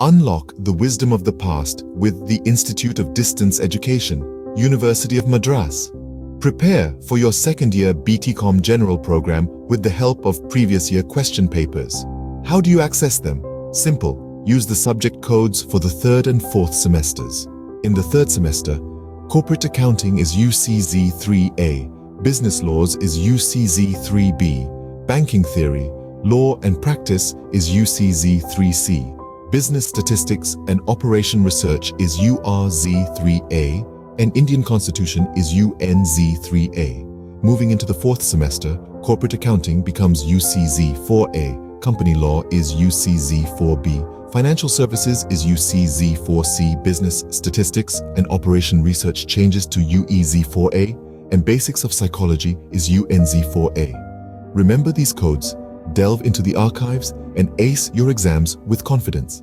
Unlock the wisdom of the past with the Institute of Distance Education, University of Madras. Prepare for your second-year BCom General program with the help of previous year question papers. How do you access them? Simple. Use the subject codes for the third and fourth semesters. In the third semester, Corporate Accounting is UCZ 3A, Business Laws is UCZ 3B, Banking Theory, Law and Practice is UCZ 3C, Business Statistics and Operation Research is URZ 3A, and Indian Constitution is UNZ 3A. Moving into the fourth semester, Corporate Accounting becomes UCZ 4A, Company Law is UCZ 4B, Financial Services is UCZ 4C, Business Statistics and Operation Research changes to UEZ 4A, and Basics of Psychology is UNZ 4A. Remember these codes, delve into the archives, and ace your exams with confidence.